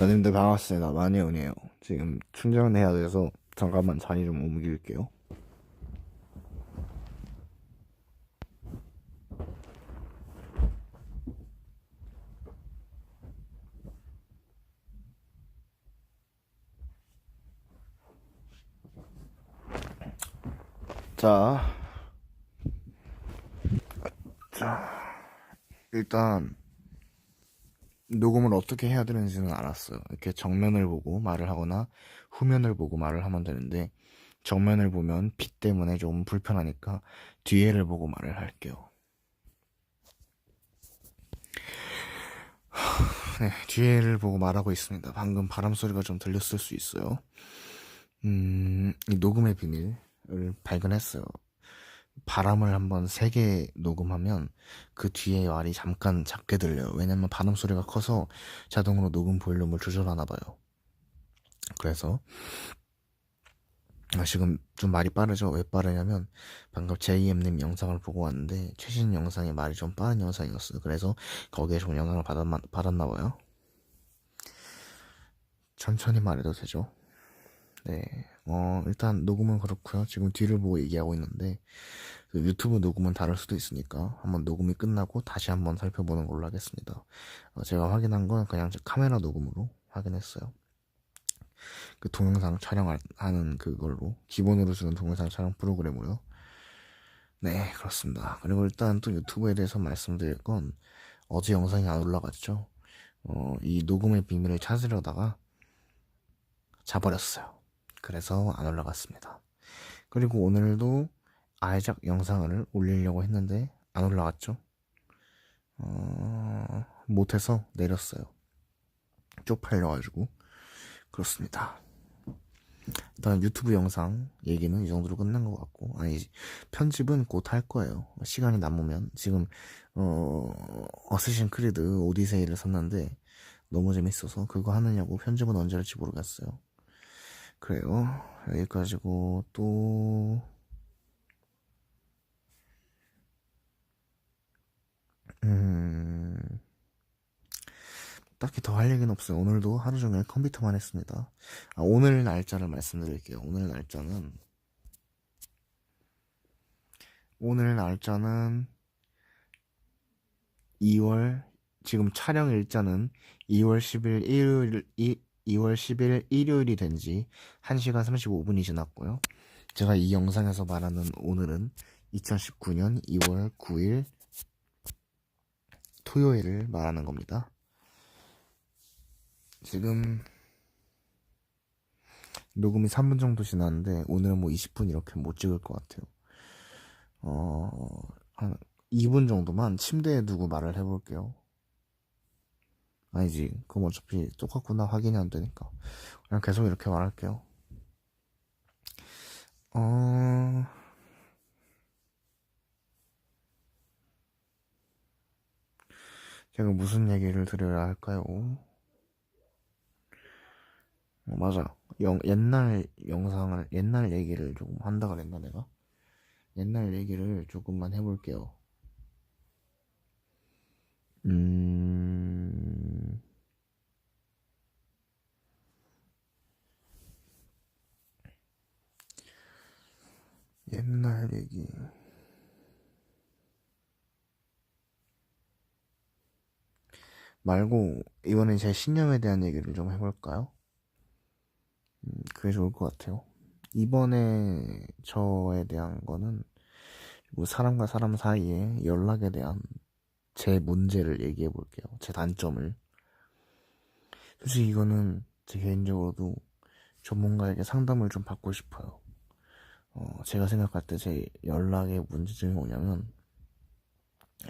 연님들 반갑습니다. 만이온이에요. 지금 충전해야 돼서 잠깐만 자리 좀 옮길게요. 자, 일단 녹음을 어떻게 해야 되는지는 알았어요. 이렇게 정면을 보고 말을 하거나 후면을 보고 말을 하면 되는데 정면을 보면 빛 때문에 좀 불편하니까 뒤에를 보고 말을 할게요. 네, 뒤에를 보고 말하고 있습니다. 방금 바람 소리가 좀 들렸을 수 있어요. 이 녹음의 비밀을 발견했어요. 바람을 한번 세게 녹음하면 그 뒤에 말이 잠깐 작게 들려요. 왜냐면 바람 소리가 커서 자동으로 녹음 볼륨을 조절하나 봐요. 그래서 지금 좀 말이 빠르죠? 왜 빠르냐면 방금 JM님 영상을 보고 왔는데 최신 영상의 말이 좀 빠른 영상이었어요. 그래서 거기에 좀 영향을 받았나 봐요. 천천히 말해도 되죠? 네. 일단 녹음은 그렇고요. 지금 뒤를 보고 얘기하고 있는데 그 유튜브 녹음은 다를 수도 있으니까 한번 녹음이 끝나고 다시 한번 살펴보는 걸로 하겠습니다. 제가 확인한 건 그냥 카메라 녹음으로 확인했어요. 그 동영상 촬영하는 그걸로 기본으로 주는 동영상 촬영 프로그램으로요. 네, 그렇습니다. 그리고 일단 또 유튜브에 대해서 말씀드릴 건 어제 영상이 안 올라갔죠. 이 녹음의 비밀을 찾으려다가 자버렸어요. 그래서 안 올라갔습니다. 그리고 오늘도 아이작 영상을 올리려고 했는데 안 올라갔죠. 못해서 내렸어요. 쪽팔려가지고. 그렇습니다. 일단 유튜브 영상 얘기는 이 정도로 끝난 것 같고, 아니, 편집은 곧 할 거예요. 시간이 남으면. 지금 어쌔신 크리드 오디세이를 샀는데 너무 재밌어서 그거 하느냐고. 편집은 언제 할지 모르겠어요. 그래요. 여기까지고 또 딱히 더 할 얘기는 없어요. 오늘도 하루 종일 컴퓨터만 했습니다. 오늘 날짜를 말씀드릴게요. 오늘 날짜는 2월, 지금 촬영 일자는 2월 10일 일요일이 된 지 1시간 35분이 지났고요. 제가 이 영상에서 말하는 오늘은 2019년 2월 9일 토요일을 말하는 겁니다. 지금 녹음이 3분 정도 지났는데 오늘은 뭐 20분 이렇게 못 찍을 것 같아요. 한 2분 정도만 침대에 두고 말을 해볼게요. 아니지, 그럼 어차피 똑같구나 확인이 안 되니까 그냥 계속 이렇게 말할게요. 제가 무슨 얘기를 드려야 할까요? 맞아. 옛날 얘기를 조금 한다 그랬나, 내가? 옛날 얘기를 조금만 해볼게요. 옛날 얘기. 말고, 이번엔 제 신념에 대한 얘기를 좀 해볼까요? 그게 좋을 것 같아요. 이번에 저에 대한 거는, 뭐 사람과 사람 사이에 연락에 대한 제 문제를 얘기해 볼게요. 제 단점을. 솔직히 이거는 제 개인적으로도 전문가에게 상담을 좀 받고 싶어요. 제가 생각할 때 제 연락의 문제점이 뭐냐면,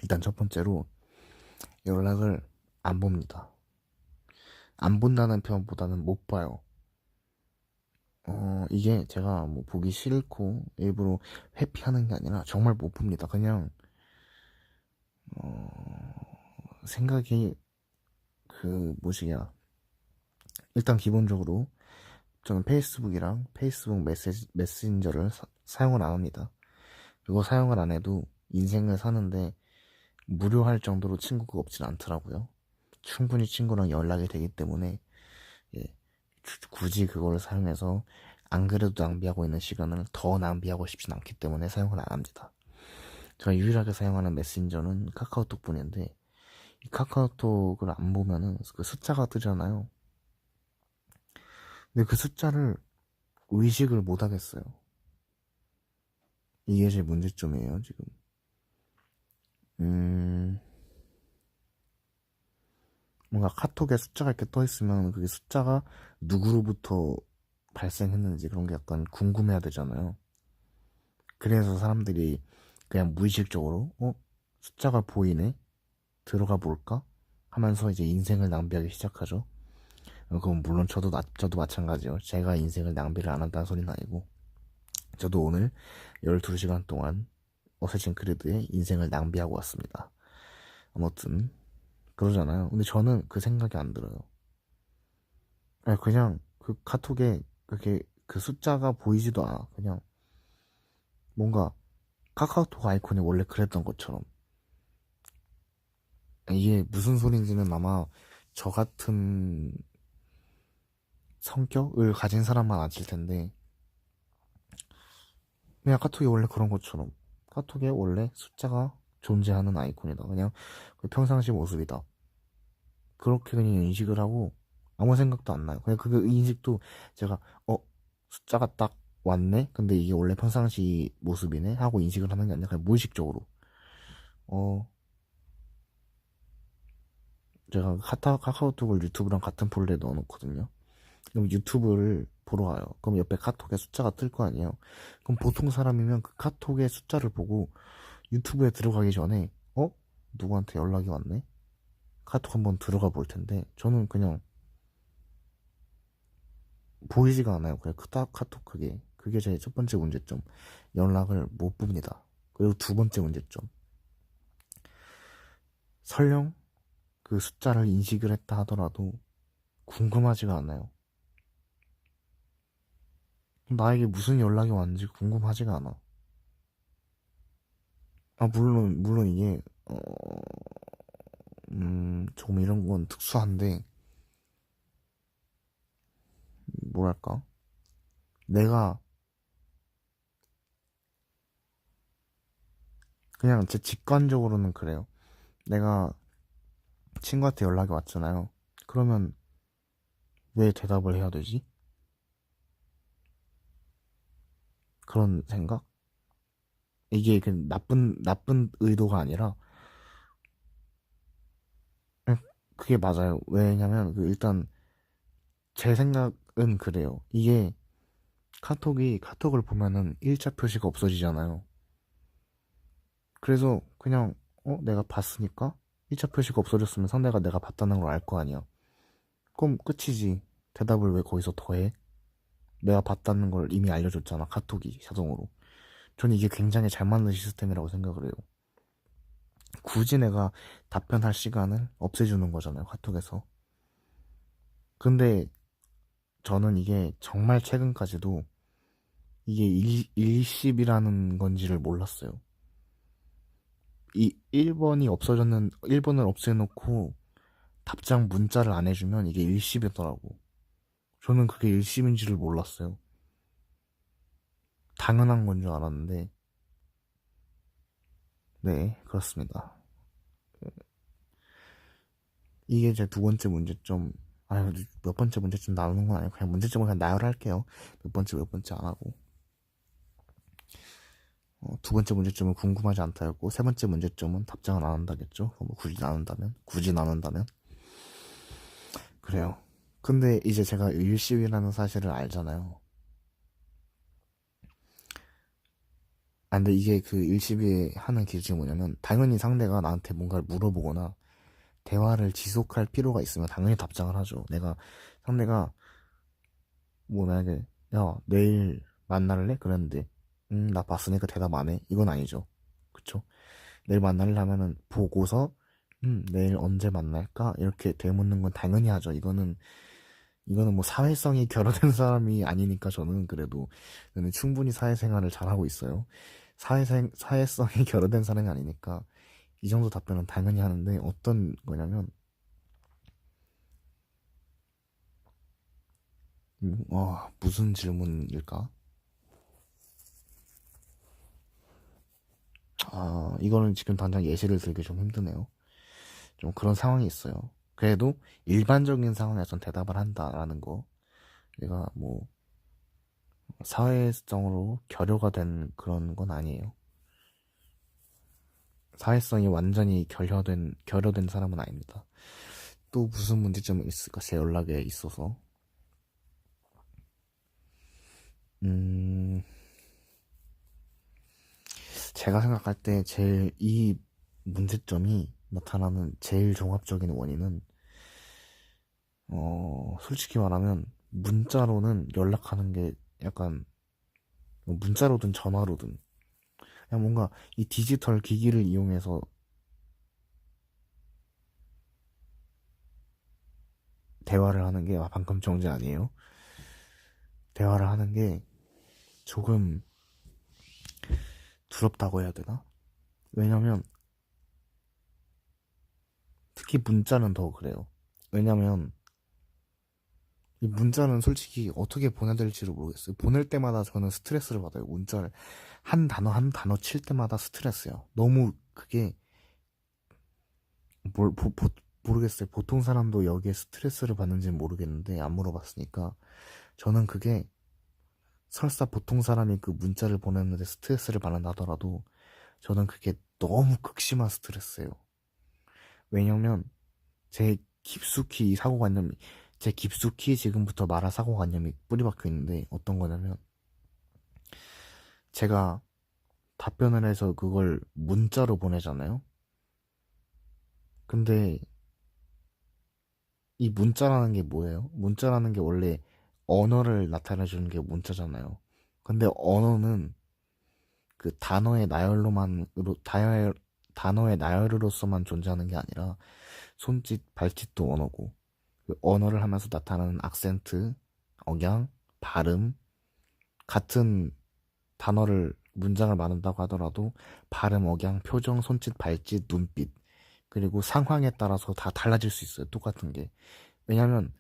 일단 첫 번째로 연락을 안 봅니다. 안 본다는 표현보다는 못 봐요. 이게 제가 뭐 보기 싫고 일부러 회피하는 게 아니라 정말 못 봅니다. 그냥 생각이 그 뭐시냐. 일단 기본적으로 저는 페이스북이랑 페이스북 메신저를 사용을 안 합니다. 그거 사용을 안 해도 인생을 사는데 무료할 정도로 친구가 없진 않더라고요. 충분히 친구랑 연락이 되기 때문에 굳이 그걸 사용해서 안 그래도 낭비하고 있는 시간을 더 낭비하고 싶진 않기 때문에 사용을 안 합니다. 제가 유일하게 사용하는 메신저는 카카오톡뿐인데 이 카카오톡을 안 보면은 그 숫자가 뜨잖아요. 근데 그 숫자를 의식을 못 하겠어요. 이게 제 문제점이에요, 지금. 뭔가 카톡에 숫자가 이렇게 떠 있으면 그게 숫자가 누구로부터 발생했는지 그런 게 약간 궁금해야 되잖아요. 그래서 사람들이 그냥 무의식적으로 숫자가 보이네? 들어가 볼까? 하면서 이제 인생을 낭비하기 시작하죠. 그건 물론 저도 마찬가지요. 제가 인생을 낭비를 안 한다는 소리는 아니고 저도 오늘 12시간 동안 어쌔신 크리드의 인생을 낭비하고 왔습니다. 아무튼 그러잖아요. 근데 저는 그 생각이 안 들어요. 그냥 그 카톡에 그렇게 그 숫자가 보이지도 않아. 그냥 뭔가 카카오톡 아이콘이 원래 그랬던 것처럼. 이게 무슨 소린지는 아마 저 같은 성격을 가진 사람만 아실 텐데 그냥 카톡이 원래 그런 것처럼 카톡에 원래 숫자가 존재하는 아이콘이다. 그냥 그 평상시 모습이다. 그렇게 그냥 인식을 하고 아무 생각도 안 나요. 그냥 그 인식도 제가 숫자가 딱 왔네? 근데 이게 원래 평상시 모습이네? 하고 인식을 하는 게 아니라 그냥 무의식적으로 제가 카카오톡을 유튜브랑 같은 폴더에 넣어놓거든요. 그럼 유튜브를 보러 가요. 그럼 옆에 카톡에 숫자가 뜰 거 아니에요. 그럼 보통 사람이면 그 카톡의 숫자를 보고 유튜브에 들어가기 전에 누구한테 연락이 왔네? 카톡 한번 들어가 볼 텐데 저는 그냥 보이지가 않아요. 그냥 카톡 그게 제 첫 번째 문제점. 연락을 못 봅니다. 그리고 두 번째 문제점. 설령 그 숫자를 인식을 했다 하더라도 궁금하지가 않아요. 나에게 무슨 연락이 왔는지 궁금하지가 않아. 물론 이게 조금 이런 건 특수한데 뭐랄까, 내가 그냥 제 직관적으로는 그래요. 내가 친구한테 연락이 왔잖아요. 그러면 왜 대답을 해야 되지? 그런 생각? 이게 그 나쁜 의도가 아니라 그게 맞아요. 왜냐면 일단 제 생각은 그래요. 이게 카톡을 보면은 일자 표시가 없어지잖아요. 그래서 그냥 내가 봤으니까 일자 표시가 없어졌으면 상대가 내가 봤다는 걸 알 거 아니야. 그럼 끝이지. 대답을 왜 거기서 더해? 내가 봤다는 걸 이미 알려줬잖아, 카톡이 자동으로. 저는 이게 굉장히 잘 맞는 시스템이라고 생각을 해요. 굳이 내가 답변할 시간을 없애주는 거잖아요, 카톡에서. 근데 저는 이게 정말 최근까지도 이게 일십이라는 건지를 몰랐어요. 이 1번을 없애놓고 답장 문자를 안 해주면 이게 일십이더라고. 저는 그게 일십인지를 몰랐어요. 당연한 건 줄 알았는데, 네, 그렇습니다. 이게 제 두 번째 문제점. 몇 번째 문제점 나오는 건 아니고 그냥 문제점을 그냥 나열할게요. 몇 번째 안 하고. 두 번째 문제점은 궁금하지 않다였고, 세 번째 문제점은 답장을 안 한다겠죠. 뭐 굳이 나눈다면 그래요. 근데 이제 제가 일시이라는 사실을 알잖아요. 근데 이게 그 일시비 하는 기준이 뭐냐면 당연히 상대가 나한테 뭔가를 물어보거나 대화를 지속할 필요가 있으면 당연히 답장을 하죠. 상대가 뭐 만약에 야 내일 만날래? 그랬는데 나 봤으니까 대답 안 해. 이건 아니죠. 그쵸? 내일 만나려면은 보고서 내일 언제 만날까? 이렇게 되묻는 건 당연히 하죠. 이거는 뭐 사회성이 결여된 사람이 아니니까 저는 충분히 사회생활을 잘하고 있어요. 사회성이 결여된 사람이 아니니까 이 정도 답변은 당연히 하는데 어떤 거냐면 무슨 질문일까? 이거는 지금 당장 예시를 들기 좀 힘드네요. 좀 그런 상황이 있어요. 그래도 일반적인 상황에선 대답을 한다라는 거. 내가 뭐 사회성으로 결여가 된 그런 건 아니에요. 사회성이 완전히 결여된 사람은 아닙니다. 또 무슨 문제점이 있을까? 제 연락에 있어서. 음, 제가 생각할 때 제일 이 문제점이 나타나는 제일 종합적인 원인은, 솔직히 말하면 문자로는 연락하는 게 약간, 문자로든 전화로든 그냥 뭔가 이 디지털 기기를 이용해서 대화를 하는 게, 방금 정지 아니에요? 대화를 하는 게 조금 두렵다고 해야 되나? 왜냐면 특히 문자는 더 그래요. 왜냐면 이 문자는 솔직히 어떻게 보내야 될지를 모르겠어요. 보낼 때마다 저는 스트레스를 받아요. 문자를 한 단어 한 단어 칠 때마다 스트레스요. 너무 그게 뭘 모르겠어요. 보통 사람도 여기에 스트레스를 받는지는 모르겠는데 안 물어봤으니까 저는 그게 설사 보통 사람이 그 문자를 보냈는데 스트레스를 받는다 하더라도 저는 그게 너무 극심한 스트레스예요. 왜냐면 제 깊숙이 이 사고관념이 제 깊숙이 지금부터 말할 사고관념이 뿌리박혀 있는데 어떤 거냐면 제가 답변을 해서 그걸 문자로 보내잖아요. 근데 이 문자라는 게 뭐예요? 문자라는 게 원래 언어를 나타내주는 게 문자잖아요. 근데 언어는 그 단어의 나열으로서만 존재하는 게 아니라 손짓, 발짓도 언어고 그 언어를 하면서 나타나는 악센트, 억양, 발음 같은 단어를 문장을 만든다고 하더라도 발음, 억양, 표정, 손짓, 발짓, 눈빛 그리고 상황에 따라서 다 달라질 수 있어요. 똑같은 게. 왜냐면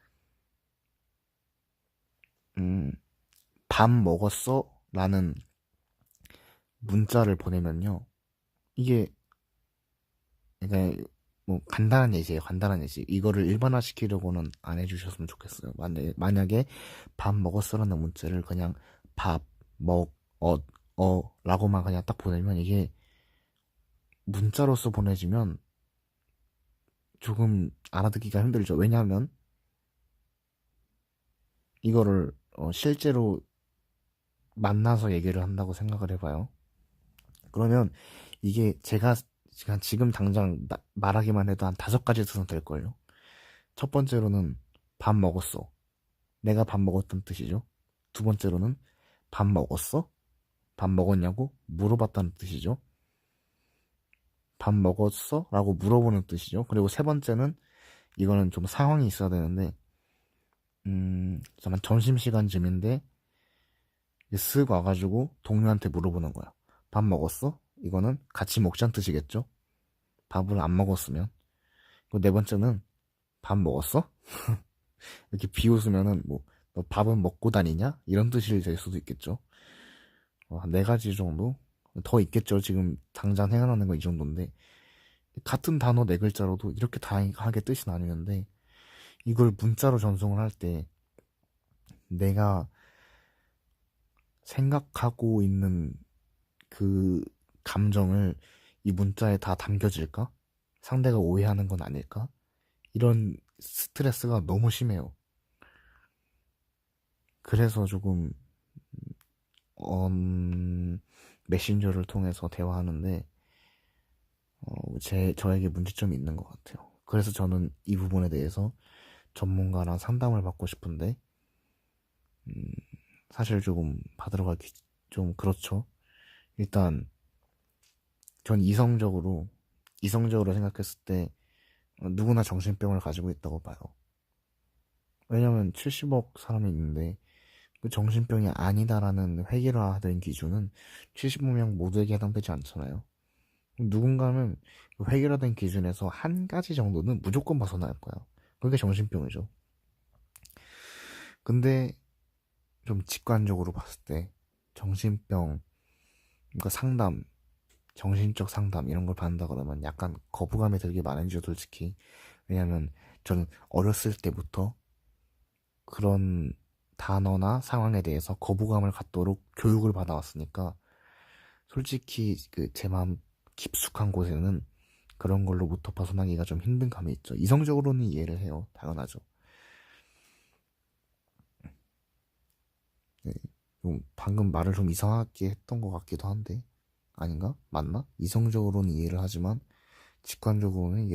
음, 밥 먹었어? 라는 문자를 보내면요. 이게 그러니까 뭐 간단한 예시예요. 간단한 예시. 이거를 일반화시키려고는 안 해주셨으면 좋겠어요. 만약에 밥 먹었어라는 문자를 그냥 밥, 먹, 라고만 그냥 딱 보내면 이게 문자로서 보내지면 조금 알아듣기가 힘들죠. 왜냐하면 이거를 실제로 만나서 얘기를 한다고 생각을 해봐요. 그러면 이게 제가 지금 당장 말하기만 해도 한 5가지 뜻은 될걸요. 첫 번째로는 밥 먹었어. 내가 밥 먹었다는 뜻이죠. 두 번째로는 밥 먹었어? 밥 먹었냐고 물어봤다는 뜻이죠. 밥 먹었어? 라고 물어보는 뜻이죠. 그리고 세 번째는 이거는 좀 상황이 있어야 되는데 잠깐 점심시간쯤인데 쓱 와가지고 동료한테 물어보는 거야. 밥 먹었어? 이거는 같이 먹자는 뜻이겠죠. 밥을 안 먹었으면. 그리고 네 번째는 밥 먹었어? 이렇게 비웃으면은 뭐 너 밥은 먹고 다니냐? 이런 뜻이 될 수도 있겠죠. 한 4가지 정도? 더 있겠죠. 지금 당장 생각나는 건 이 정도인데 같은 단어 4글자로도 이렇게 다양하게 뜻이 나뉘는데 이걸 문자로 전송을 할 때 내가 생각하고 있는 그 감정을 이 문자에 다 담겨질까? 상대가 오해하는 건 아닐까? 이런 스트레스가 너무 심해요. 그래서 조금 메신저를 통해서 대화하는데 저에게 문제점이 있는 것 같아요. 그래서 저는 이 부분에 대해서 전문가랑 상담을 받고 싶은데 음, 사실 조금 받으러 가기 좀 그렇죠. 일단 전 이성적으로 생각했을 때 누구나 정신병을 가지고 있다고 봐요. 왜냐면 70억 사람이 있는데 그 정신병이 아니다라는 획일화된 기준은 75명 모두에게 해당되지 않잖아요. 누군가는 그 획일화된 기준에서 한 가지 정도는 무조건 벗어날 거야. 그게 정신병이죠. 근데 좀 직관적으로 봤을 때 정신병, 그러니까 상담, 정신적 상담 이런 걸 받는다 그러면 약간 거부감이 들게 마련이죠, 솔직히. 왜냐면 저는 어렸을 때부터 그런 단어나 상황에 대해서 거부감을 갖도록 교육을 받아왔으니까 솔직히 그 제 마음 깊숙한 곳에는 그런 걸로부터 벗어나기가 좀 힘든 감이 있죠. 이성적으로는 이해를 해요. 당연하죠. 네. 방금 말을 좀 이상하게 했던 것 같기도 한데 아닌가? 맞나? 이성적으로는 이해를 하지만 직관적으로는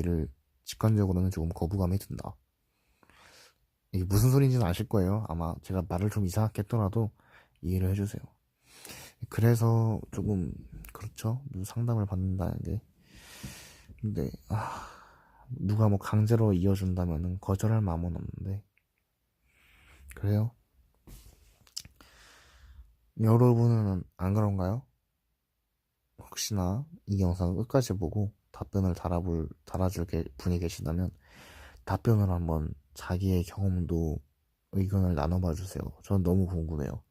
조금 거부감이 든다. 이게 무슨 소리인지는 아실 거예요. 아마 제가 말을 좀 이상하게 했더라도 이해를 해주세요. 그래서 조금 그렇죠. 상담을 받는다는 게. 근데 누가 뭐 강제로 이어준다면은 거절할 마음은 없는데 그래요? 여러분은 안 그런가요? 혹시나 이 영상을 끝까지 보고 답변을 달아줄 분이 계시다면 답변을 한번 자기의 경험도 의견을 나눠봐 주세요. 저는 너무 궁금해요.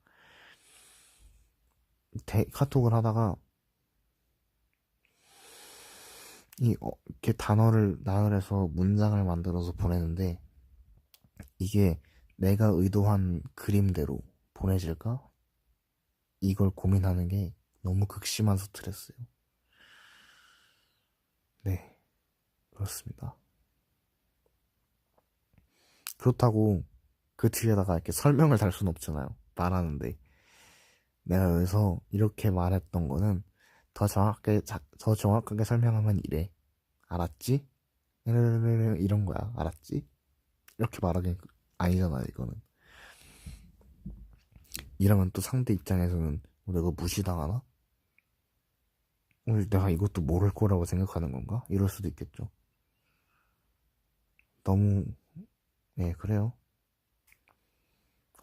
카톡을 하다가 이렇게 단어를 나열해서 문장을 만들어서 보내는데 이게 내가 의도한 그림대로 보내질까? 이걸 고민하는 게 너무 극심한 스트레스예요. 네, 그렇습니다. 그렇다고 그 뒤에다가 이렇게 설명을 달 수는 없잖아요. 말하는데. 내가 여기서 이렇게 말했던 거는 더 정확하게 설명하면 이래. 알았지? 이런 거야. 알았지? 이렇게 말하기 아니잖아요, 이거는. 이러면 또 상대 입장에서는 내가 무시당하나? 내가 이것도 모를 거라고 생각하는 건가? 이럴 수도 있겠죠. 너무, 네, 그래요.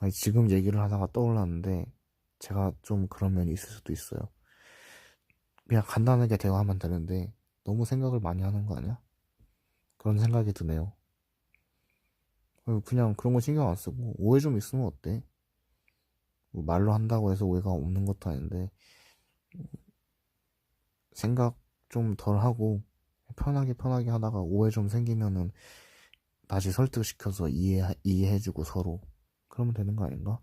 아니, 지금 얘기를 하다가 떠올랐는데, 제가 좀 그런 면이 있을 수도 있어요. 그냥 간단하게 대화하면 되는데, 너무 생각을 많이 하는 거 아니야? 그런 생각이 드네요. 그냥 그런 거 신경 안 쓰고, 오해 좀 있으면 어때? 뭐 말로 한다고 해서 오해가 없는 것도 아닌데, 생각 좀 덜 하고, 편하게 하다가 오해 좀 생기면은 다시 설득시켜서 이해해주고 서로. 그러면 되는 거 아닌가?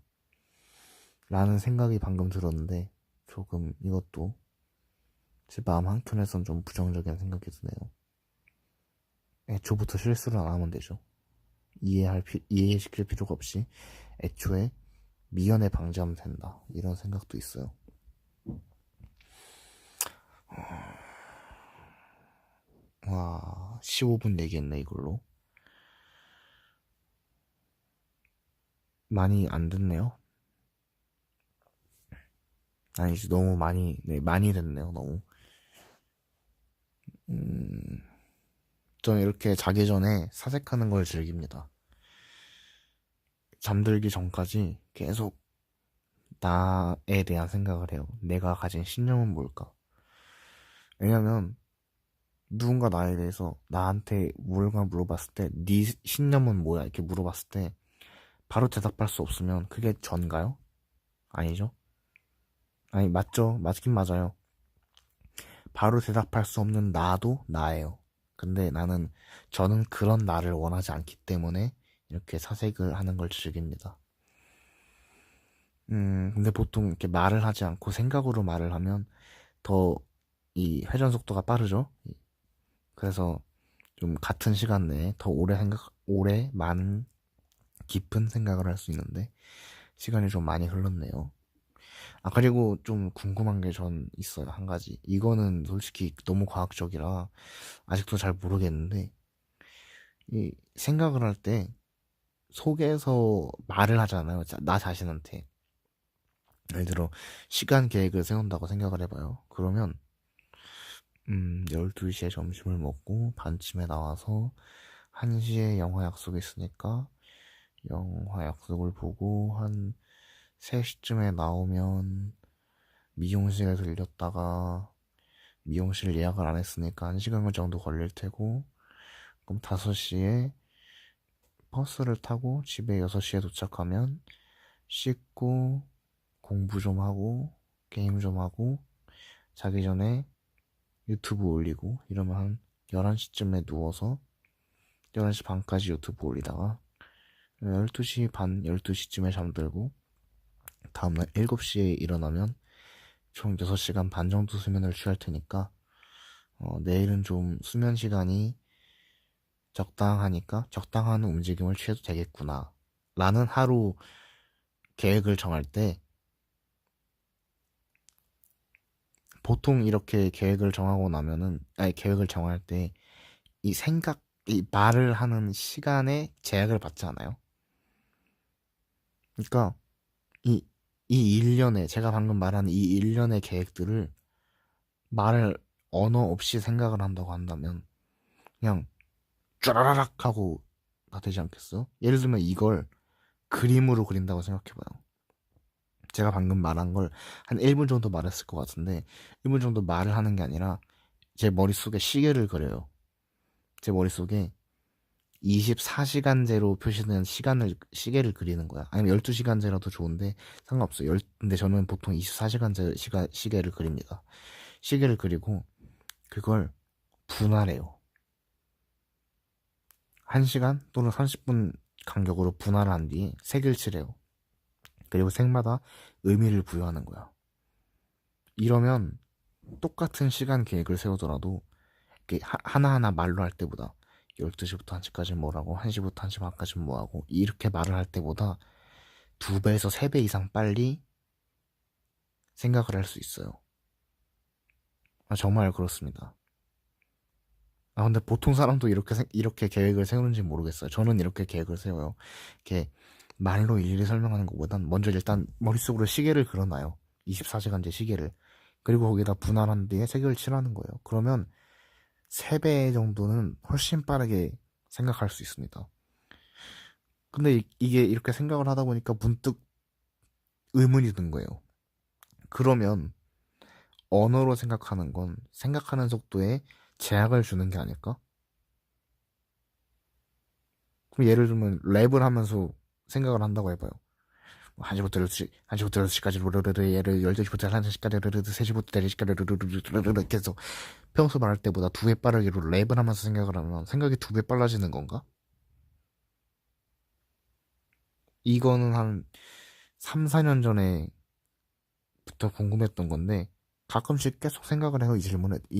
라는 생각이 방금 들었는데, 조금 이것도 제 마음 한켠에선 좀 부정적인 생각이 드네요. 애초부터 실수를 안 하면 되죠. 이해시킬 필요가 없이 애초에 미연에 방지하면 된다. 이런 생각도 있어요. 와, 15분 얘기했네, 이걸로. 많이 안 듣네요. 아니지, 너무 많이 됐네요, 너무. 음, 저는 이렇게 자기 전에 사색하는 걸 즐깁니다. 잠들기 전까지 계속 나에 대한 생각을 해요. 내가 가진 신념은 뭘까? 왜냐면 누군가 나에 대해서 나한테 뭔가 물어봤을 때 네 신념은 뭐야? 이렇게 물어봤을 때 바로 대답할 수 없으면 그게 전가요? 아니죠? 아니 맞죠? 맞긴 맞아요. 바로 대답할 수 없는 나도 나예요. 근데 저는 그런 나를 원하지 않기 때문에 이렇게 사색을 하는 걸 즐깁니다. 근데 보통 이렇게 말을 하지 않고 생각으로 말을 하면 더 이 회전 속도가 빠르죠? 그래서 좀 같은 시간 내에 더 오래 많은 깊은 생각을 할 수 있는데 시간이 좀 많이 흘렀네요. 그리고 좀 궁금한 게 전 있어요. 한 가지. 이거는 솔직히 너무 과학적이라 아직도 잘 모르겠는데 이 생각을 할 때 속에서 말을 하잖아요. 나 자신한테. 예를 들어 시간 계획을 세운다고 생각을 해봐요. 그러면 12시에 점심을 먹고 반쯤에 나와서 1시에 영화 약속이 있으니까 영화 약속을 보고 한 3시쯤에 나오면 미용실에 들렸다가 미용실 예약을 안 했으니까 1시간 정도 걸릴 테고 그럼 5시에 버스를 타고 집에 6시에 도착하면 씻고 공부 좀 하고 게임 좀 하고 자기 전에 유튜브 올리고 이러면 한 11시쯤에 누워서 11시 반까지 유튜브 올리다가 12시 반, 12시쯤에 잠들고 다음날 7시에 일어나면 총 6시간 반 정도 수면을 취할 테니까 내일은 좀 수면 시간이 적당하니까 적당한 움직임을 취해도 되겠구나 라는 하루 계획을 정할 때 보통 이렇게 계획을 정하고 나면은 아니 계획을 정할 때 이 말을 하는 시간에 제약을 받지 않아요? 그러니까 이, 이 1년에 제가 방금 말한 이 1년의 계획들을 말을 언어 없이 생각을 한다고 한다면 그냥 쫘라락 하고 다 되지 않겠어? 예를 들면 이걸 그림으로 그린다고 생각해봐요. 제가 방금 말한 걸 한 1분 정도 말했을 것 같은데 1분 정도 말을 하는 게 아니라 제 머릿속에 시계를 그려요. 제 머릿속에 24시간제로 표시된 시계를 그리는 거야. 아니면 12시간제라도 좋은데 상관없어요. 근데 저는 보통 24시간제 시계를 그립니다. 시계를 그리고 그걸 분할해요. 1시간 또는 30분 간격으로 분할을 한 뒤에 색을 칠해요. 그리고 색마다 의미를 부여하는 거야. 이러면 똑같은 시간 계획을 세우더라도 하나하나 말로 할 때보다 12시부터 1시까지 뭐라고 1시부터 1시 반까지 뭐하고 이렇게 말을 할 때보다 2배에서 3배 이상 빨리 생각을 할 수 있어요. 정말 그렇습니다. 근데 보통 사람도 이렇게 계획을 세우는지 모르겠어요. 저는 이렇게 계획을 세워요. 이렇게 말로 일일이 설명하는 것보단 먼저 일단 머릿속으로 시계를 그려놔요. 24시간제 시계를. 그리고 거기다 분할한 뒤에 색을 칠하는 거예요. 그러면 3배 정도는 훨씬 빠르게 생각할 수 있습니다. 근데 이게 이렇게 생각을 하다 보니까 문득 의문이 든 거예요. 그러면 언어로 생각하는 건 생각하는 속도에 제약을 주는 게 아닐까? 그럼 예를 들면 랩을 하면서 생각을 한다고 해봐요. 1시부터 12시, 1시부터 12시까지 르르르 얘를 12시부터 1시까지 르르르 3시부터 4시까지 르르르 계속 평소 말할 때보다 2배 빠르게로 랩을 하면서 생각을 하면 생각이 2배 빨라지는 건가? 이거는 한 3, 4년 전에부터 궁금했던 건데 가끔씩 계속 생각을 해요. 이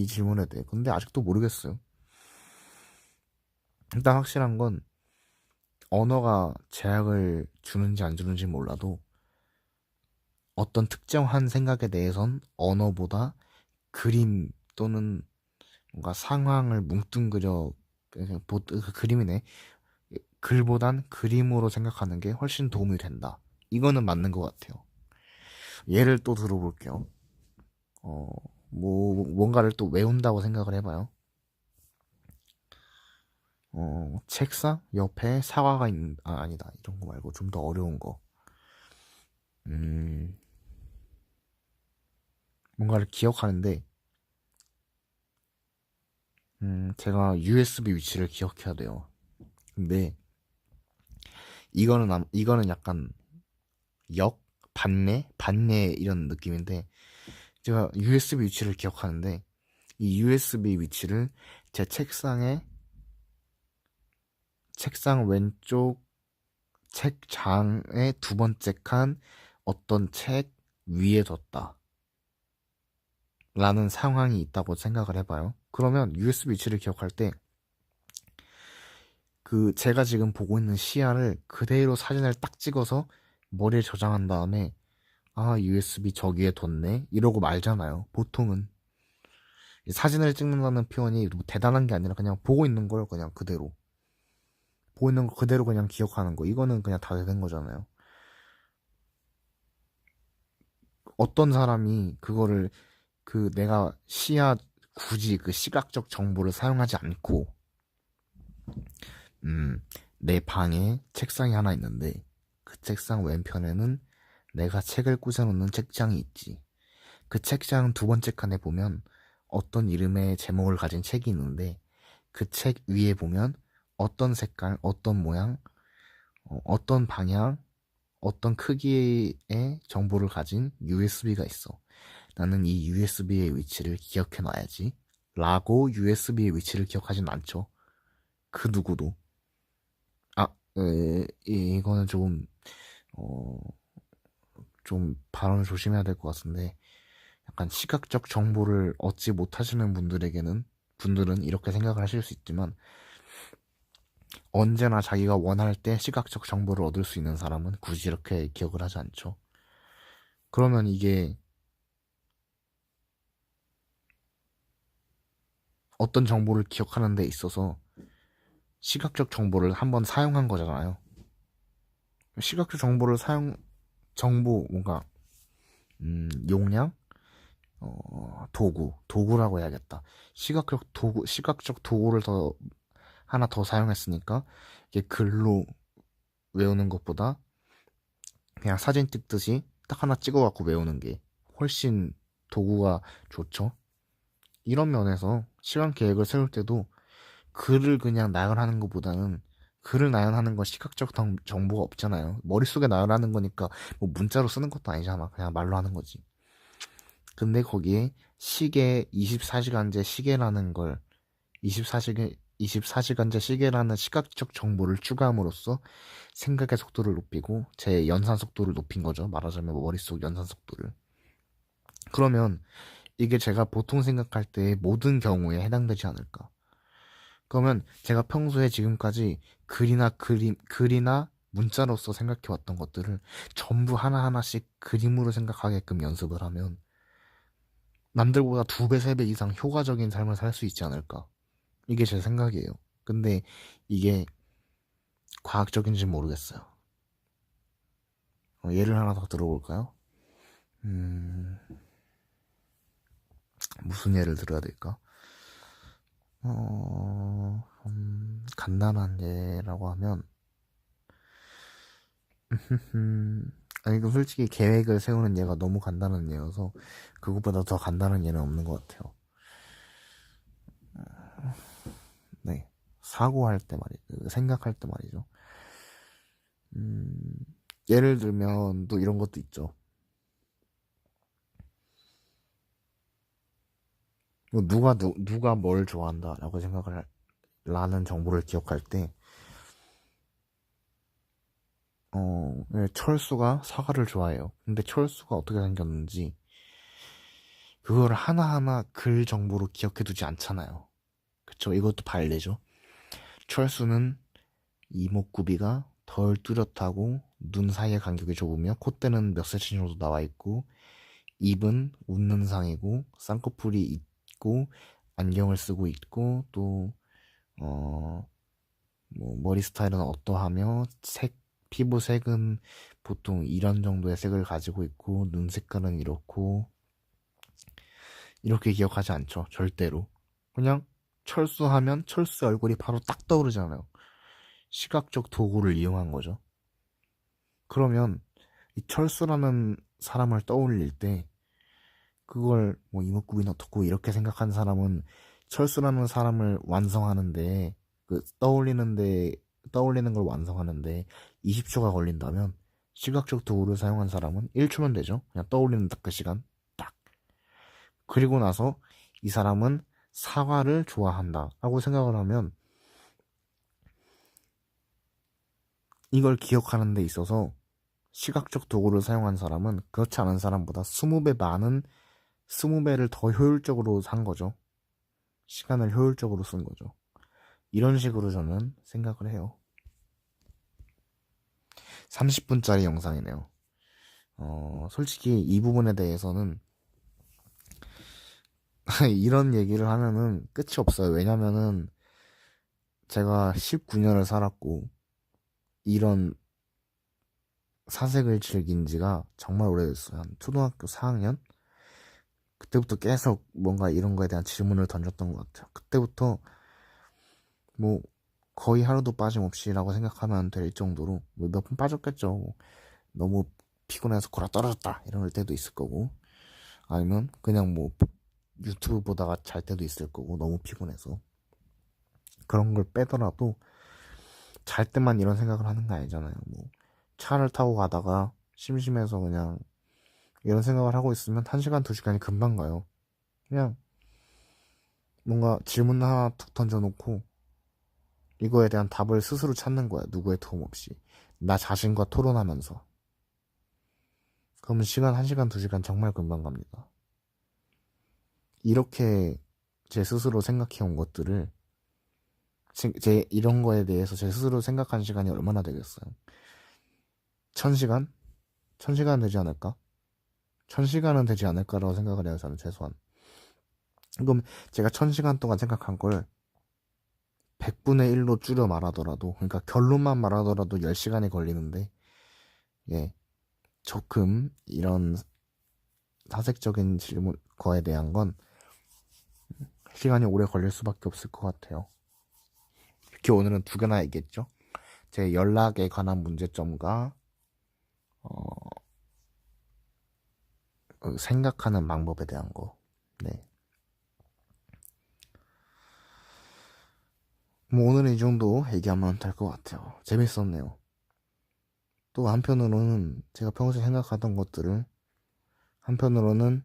질문에 대해. 근데 아직도 모르겠어요. 일단 확실한 건 언어가 제약을 주는지 안 주는지 몰라도 어떤 특정한 생각에 대해선 언어보다 그림 또는 뭔가 상황을 뭉뚱그려 그 그림이네. 글보단 그림으로 생각하는 게 훨씬 도움이 된다. 이거는 맞는 것 같아요. 예를 또 들어볼게요. 어, 뭔가를 또 외운다고 생각을 해봐요. 책상 옆에 사과가 아니다. 이런 거 말고 좀 더 어려운 거. 음, 뭔가를 기억하는데, 제가 USB 위치를 기억해야 돼요. 근데, 이거는 약간 반내 이런 느낌인데, 제가 USB 위치를 기억하는데, 이 USB 위치를 제 책상 왼쪽 책장의 2번째 칸 어떤 책 위에 뒀다. 라는 상황이 있다고 생각을 해봐요. 그러면 USB 위치를 기억할 때 제가 지금 보고 있는 시야를 그대로 사진을 딱 찍어서 머리에 저장한 다음에 USB 저기에 뒀네 이러고 말잖아요. 보통은 사진을 찍는다는 표현이 뭐 대단한 게 아니라 그냥 보고 있는 걸 그냥 그대로 그냥 기억하는 거. 이거는 그냥 다 되는 거잖아요. 어떤 사람이 그거를 내가 굳이 그 시각적 정보를 사용하지 않고 내 방에 책상이 하나 있는데 그 책상 왼편에는 내가 책을 꽂아놓는 책장이 있지. 그 책장 2번째 칸에 보면 어떤 이름의 제목을 가진 책이 있는데 그 책 위에 보면 어떤 색깔, 어떤 모양, 어떤 방향, 어떤 크기의 정보를 가진 USB가 있어. 나는 이 USB의 위치를 기억해 놔야지. 라고 USB의 위치를 기억하진 않죠. 그 누구도. 아, 이거는 어, 좀 발언을 조심해야 될 것 같은데, 약간 시각적 정보를 얻지 못하시는 분들은 이렇게 생각을 하실 수 있지만, 언제나 자기가 원할 때 시각적 정보를 얻을 수 있는 사람은 굳이 이렇게 기억을 하지 않죠. 그러면 이게 어떤 정보를 기억하는 데 있어서 시각적 정보를 한번 사용한 거잖아요. 시각적 정보를 뭔가, 용량? 도구라고 해야겠다. 시각적 도구를 하나 더 사용했으니까, 이게 글로 외우는 것보다 그냥 사진 찍듯이 딱 하나 찍어갖고 외우는 게 훨씬 도구가 좋죠. 이런 면에서 시간 계획을 세울 때도 글을 그냥 나열하는 것보다는, 글을 나열하는 건 시각적 정보가 없잖아요. 머릿속에 나열하는 거니까 뭐 문자로 쓰는 것도 아니잖아. 그냥 말로 하는 거지. 근데 거기에 24시간제 시계라는 걸, 24시간제 시계라는 시각적 정보를 추가함으로써 생각의 속도를 높이고 제 연산 속도를 높인 거죠. 말하자면 머릿속 연산 속도를. 그러면 이게 제가 보통 생각할 때 모든 경우에 해당되지 않을까? 그러면 제가 평소에 지금까지 글이나 문자로서 생각해왔던 것들을 전부 하나하나씩 그림으로 생각하게끔 연습을 하면 남들보다 2배, 3배 이상 효과적인 삶을 살 수 있지 않을까. 이게 제 생각이에요. 근데 이게 과학적인지 모르겠어요. 예를 하나 더 들어볼까요? 무슨 예를 들어야 될까? 간단한 예라고 하면, 아니, 이거 솔직히 계획을 세우는 예가 너무 간단한 예여서, 그것보다 더 간단한 예는 없는 것 같아요. 네. 생각할 때 말이죠. 예를 들면, 또 이런 것도 있죠. 누가 뭘 좋아한다라고 라는 정보를 기억할 때, 철수가 사과를 좋아해요. 근데 철수가 어떻게 생겼는지, 그걸 하나하나 글 정보로 기억해두지 않잖아요. 그쵸? 이것도 발레죠. 철수는 이목구비가 덜 뚜렷하고 눈 사이의 간격이 좁으며 콧대는 몇 cm 정도 나와 있고 입은 웃는 상이고 쌍꺼풀이 있고 안경을 쓰고 있고 또 뭐 머리 스타일은 어떠하며 피부 색은 보통 이런 정도의 색을 가지고 있고 눈 색깔은 이렇고 이렇게 기억하지 않죠. 절대로. 그냥 철수하면 철수 얼굴이 바로 딱 떠오르잖아요. 시각적 도구를 이용한 거죠. 그러면 이 철수라는 사람을 떠올릴 때 그걸 뭐 이목구비는 어떻고 이렇게 생각한 사람은 철수라는 사람을 완성하는데 떠올리는 걸 완성하는데 20초가 걸린다면 시각적 도구를 사용한 사람은 1초면 되죠. 그냥 떠올리는 딱 그 시간 딱. 그리고 나서 이 사람은 사과를 좋아한다 라고 생각을 하면 이걸 기억하는 데 있어서 시각적 도구를 사용한 사람은 그렇지 않은 사람보다 20배를 더 효율적으로 산 거죠. 시간을 효율적으로 쓴 거죠. 이런 식으로 저는 생각을 해요. 30분짜리 영상이네요. 솔직히 이 부분에 대해서는 이런 얘기를 하면은 끝이 없어요. 왜냐면은 제가 19년을 살았고 이런 사색을 즐긴 지가 정말 오래됐어요. 한 초등학교 4학년? 그때부터 계속 뭔가 이런 거에 대한 질문을 던졌던 것 같아요. 그때부터 뭐 거의 하루도 빠짐없이라고 생각하면 될 정도로 뭐 몇 번 빠졌겠죠. 뭐 너무 피곤해서 골아 떨어졌다 이럴 때도 있을 거고 아니면 그냥 뭐 유튜브 보다가 잘 때도 있을 거고 너무 피곤해서 그런 걸 빼더라도 잘 때만 이런 생각을 하는 거 아니잖아요. 뭐 차를 타고 가다가 심심해서 그냥 이런 생각을 하고 있으면 1시간, 2시간이 금방 가요. 그냥 뭔가 질문 하나 툭 던져놓고 이거에 대한 답을 스스로 찾는 거야. 누구의 도움 없이. 나 자신과 토론하면서. 그러면 시간 1시간, 2시간 정말 금방 갑니다. 이렇게 제 스스로 생각해온 것들을 제 이런 거에 대해서 제 스스로 생각한 시간이 얼마나 되겠어요? 1000시간? 1000시간 되지 않을까? 1000시간은 되지 않을까라고 생각을 해요. 저는 최소한. 그럼 제가 1000시간 동안 생각한 걸 100분의 1로 줄여 말하더라도, 그러니까 결론만 말하더라도 10시간이 걸리는데, 예, 조금 이런 사색적인 질문 거에 대한 건 시간이 오래 걸릴 수밖에 없을 것 같아요. 특히 오늘은 2개나 얘기했죠. 제 연락에 관한 문제점과 생각하는 방법에 대한 거. 네. 뭐 오늘은 이 정도 얘기하면 될 것 같아요. 재밌었네요. 또 한편으로는 제가 평소에 생각하던 것들을, 한편으로는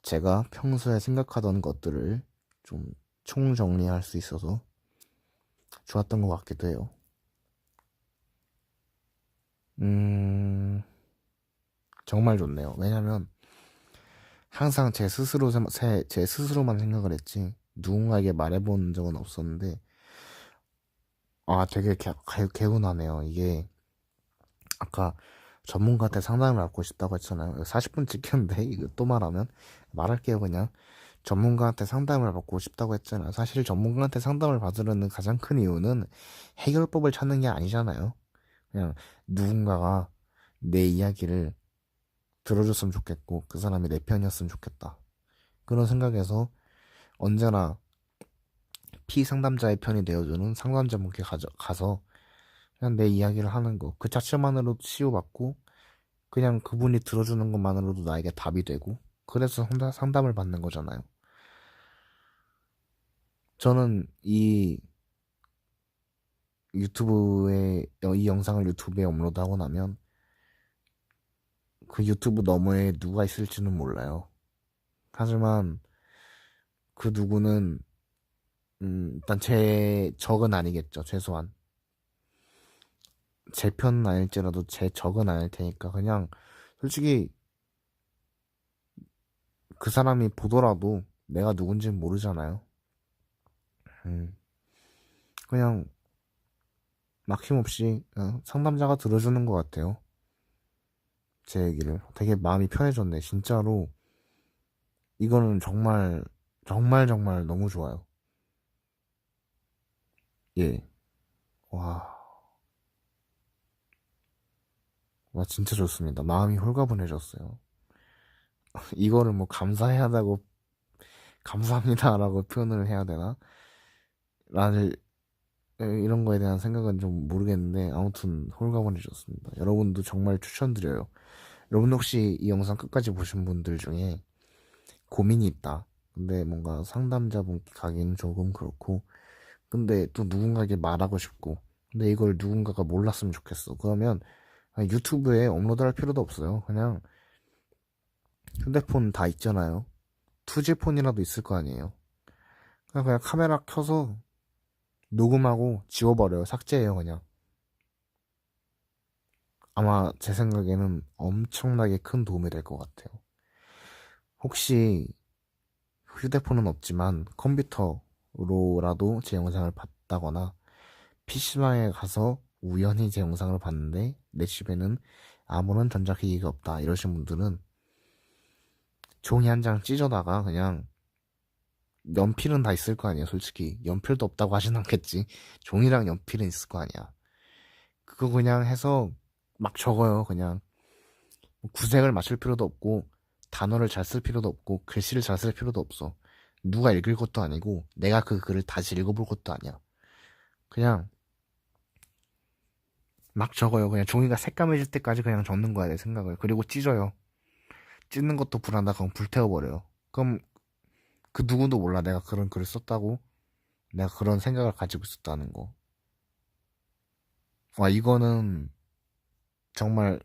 제가 평소에 생각하던 것들을 좀 총정리할 수 있어서 좋았던 것 같기도 해요. 정말 좋네요. 왜냐면 항상 제 스스로만 생각을 했지 누군가에게 말해본 적은 없었는데, 되게 개운하네요. 이게 아까 전문가한테 상담을 받고 싶다고 했잖아요. 40분 찍혔는데 이거 또 말할게요. 그냥 전문가한테 상담을 받고 싶다고 했잖아요. 사실 전문가한테 상담을 받으려는 가장 큰 이유는 해결법을 찾는 게 아니잖아요. 그냥 누군가가 내 이야기를 들어줬으면 좋겠고 그 사람이 내 편이었으면 좋겠다, 그런 생각에서 언제나 피상담자의 편이 되어주는 상담자분께 가서 그냥 내 이야기를 하는 거, 그 자체만으로도 치유받고 그냥 그분이 들어주는 것만으로도 나에게 답이 되고, 그래서 상담을 받는 거잖아요. 저는 이 영상을 유튜브에 업로드하고 나면 그 유튜브 너머에 누가 있을지는 몰라요. 하지만 그 누구는 일단 제 적은 아니겠죠. 최소한 제 편은 아닐지라도 제 적은 아닐 테니까 그냥 솔직히 그 사람이 보더라도 내가 누군지는 모르잖아요. 음, 그냥 막힘없이 상담자가 들어주는 것 같아요. 제 얘기를. 되게 마음이 편해졌네. 진짜로 이거는 정말 정말 정말 너무 좋아요. 예. 와, 와 진짜 좋습니다. 마음이 홀가분해졌어요. 이거를 뭐 감사합니다라고 표현을 해야 되나? 라는 이런 거에 대한 생각은 좀 모르겠는데 아무튼 홀가분해졌습니다. 여러분도 정말 추천드려요. 여러분 혹시 이 영상 끝까지 보신 분들 중에 고민이 있다, 근데 뭔가 상담자분께 가기는 조금 그렇고, 근데 또 누군가에게 말하고 싶고, 근데 이걸 누군가가 몰랐으면 좋겠어, 그러면 유튜브에 업로드할 필요도 없어요. 그냥 휴대폰 다 있잖아요. 2G 폰이라도 있을 거 아니에요. 그냥 카메라 켜서 녹음하고 지워버려요. 삭제해요 그냥. 아마 제 생각에는 엄청나게 큰 도움이 될 것 같아요. 혹시 휴대폰은 없지만 컴퓨터로라도 제 영상을 봤다거나 PC방에 가서 우연히 제 영상을 봤는데 내 집에는 아무런 전자기기가 없다 이러신 분들은 종이 한 장 찢어다가 그냥, 연필은 다 있을 거 아니에요. 솔직히 연필도 없다고 하진 않겠지. 종이랑 연필은 있을 거 아니야. 그거 그냥 해서 막 적어요. 그냥 구색을 맞출 필요도 없고 단어를 잘 쓸 필요도 없고 글씨를 잘 쓸 필요도 없어. 누가 읽을 것도 아니고 내가 그 글을 다시 읽어볼 것도 아니야. 그냥 막 적어요. 그냥 종이가 새까매질 때까지 그냥 적는 거야, 내 생각을. 그리고 찢어요. 찢는 것도 불안하다 그럼 불태워버려요. 그럼 그 누구도 몰라 내가 그런 글을 썼다고, 내가 그런 생각을 가지고 있었다는 거. 와, 이거는 정말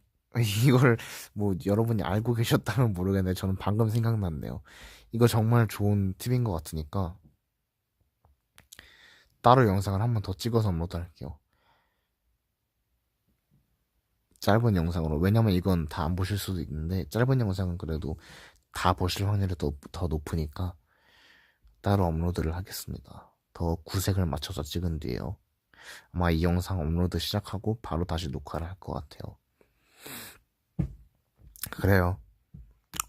이걸 뭐 여러분이 알고 계셨다면 모르겠는데 저는 방금 생각났네요. 이거 정말 좋은 팁인 것 같으니까 따로 영상을 한번 더 찍어서 업로드할게요. 짧은 영상으로. 왜냐면 이건 다 안 보실 수도 있는데 짧은 영상은 그래도 다 보실 확률이 더 높으니까 따로 업로드를 하겠습니다. 더 구색을 맞춰서 찍은 뒤에요. 아마 이 영상 업로드 시작하고 바로 다시 녹화를 할 것 같아요. 그래요.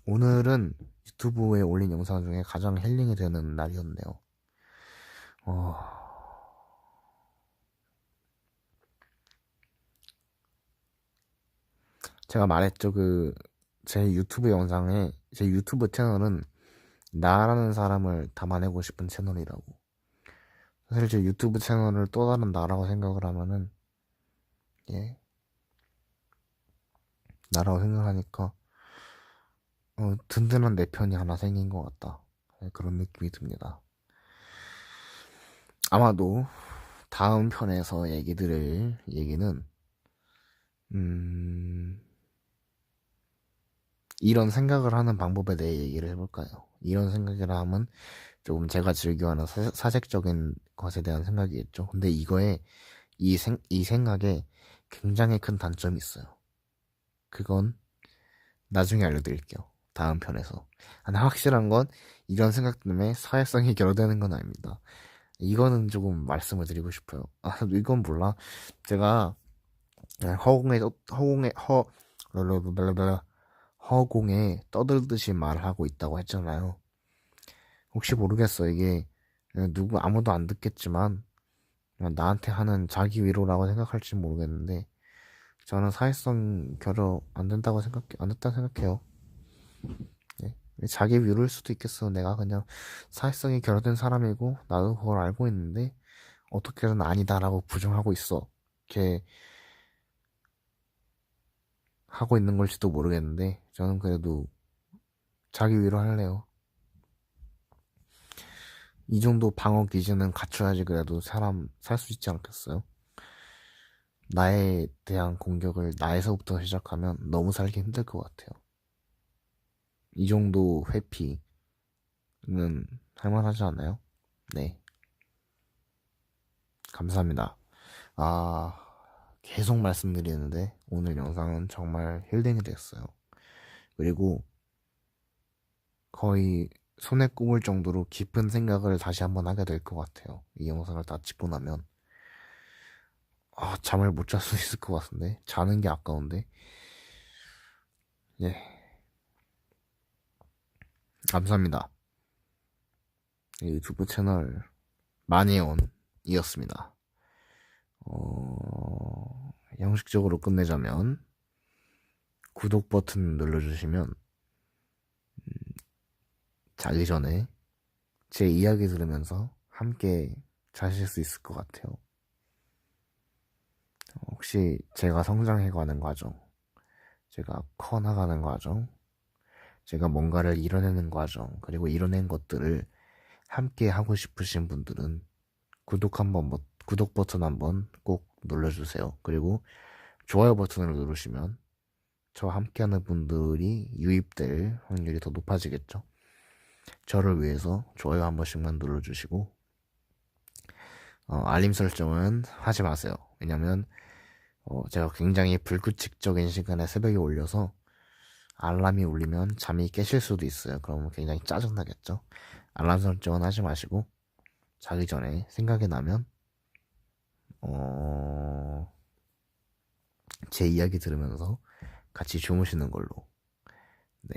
오늘은 유튜브에 올린 영상 중에 가장 힐링이 되는 날이었네요. 제가 말했죠. 제 유튜브 영상에, 제 유튜브 채널은 나라는 사람을 담아내고 싶은 채널이라고. 사실 제 유튜브 채널을 또 다른 나라고 생각을 하면은, 예, 나라고 생각하니까, 든든한 내 편이 하나 생긴 것 같다. 네, 그런 느낌이 듭니다. 아마도 다음 편에서 얘기 드릴 얘기는, 이런 생각을 하는 방법에 대해 얘기를 해볼까요? 이런 생각을 하면 조금 제가 즐겨하는 사색적인 것에 대한 생각이겠죠. 근데 이 생각에 굉장히 큰 단점이 있어요. 그건 나중에 알려드릴게요. 다음 편에서. 하나 확실한 건 이런 생각 때문에 사회성이 결여되는 건 아닙니다. 이거는 조금 말씀을 드리고 싶어요. 이건 몰라. 제가 허공에 떠들듯이 말하고 있다고 했잖아요. 혹시 모르겠어. 이게 아무도 안 듣겠지만 나한테 하는 자기 위로라고 생각할지 모르겠는데 저는 사회성 결여 안 됐다고 생각해요. 네. 자기 위로일 수도 있겠어. 내가 그냥 사회성이 결여된 사람이고 나도 그걸 알고 있는데 어떻게든 아니다라고 부정하고 있어. 이렇게 하고 있는 걸지도 모르겠는데 저는 그래도 자기 위로 할래요. 이 정도 방어 기준은 갖춰야지 그래도 사람 살 수 있지 않겠어요? 나에 대한 공격을 나에서부터 시작하면 너무 살기 힘들 것 같아요. 이 정도 회피는 할만하지 않나요? 네. 감사합니다. 계속 말씀드리는데 오늘 영상은 정말 힐링이 됐어요. 그리고 거의 손에 꼽을 정도로 깊은 생각을 다시 한번 하게 될 것 같아요. 이 영상을 다 찍고 나면. 잠을 못 잘 수 있을 것 같은데. 자는 게 아까운데. 예. 감사합니다. 유튜브 채널 마니온이었습니다. 형식적으로 끝내자면 구독 버튼 눌러주시면 자기 전에 제 이야기 들으면서 함께 자실 수 있을 것 같아요. 혹시 제가 성장해가는 과정, 제가 커나가는 과정, 제가 뭔가를 이뤄내는 과정, 그리고 이뤄낸 것들을 함께 하고 싶으신 분들은 구독 버튼 한번 꼭 눌러주세요. 그리고 좋아요 버튼을 누르시면 저와 함께하는 분들이 유입될 확률이 더 높아지겠죠. 저를 위해서 좋아요 한 번씩만 눌러주시고 알림 설정은 하지 마세요. 왜냐면 제가 굉장히 불규칙적인 시간에 새벽에 올려서 알람이 울리면 잠이 깨실 수도 있어요. 그러면 굉장히 짜증나겠죠. 알람 설정은 하지 마시고 자기 전에 생각이 나면 제 이야기 들으면서 같이 주무시는 걸로. 네,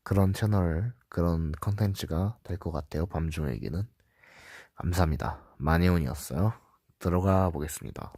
그런 컨텐츠가 될 것 같아요. 밤중 얘기는. 감사합니다. 마네온이었어요. 들어가 보겠습니다.